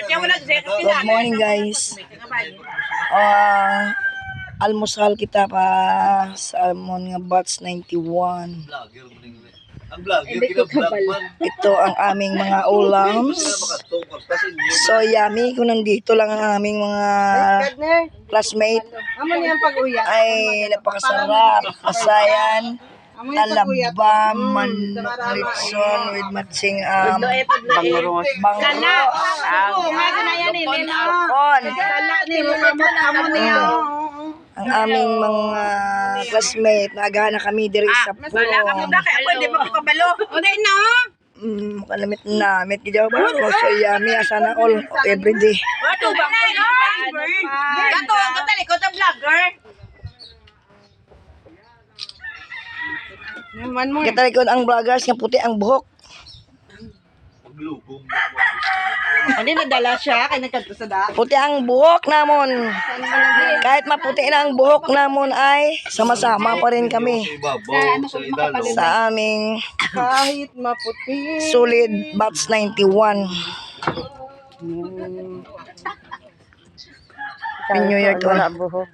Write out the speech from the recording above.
Good morning guys. Almusal kita pa salmon nga batch 91. Ito ang aming mga ulams. So yummy kung nandito lang ang aming mga classmate. Ay napakasarap. Kasayan. Alabam, manritson with matching bangros. Ang aming mga classmate, nagana kami diri sa pool. Kalamit na, met gidaw ba? So yummy, asana all everyday. Katalikod ang vloggers nga puti ang buhok. Hindi nadala siya kay nagkanto sa da. Puti ang buhok namon. Kahit maputi na ang buhok namon ay sama-sama pa rin kami sa aming Kahit maputi. solid batch 91. New Year to. Wala buhok.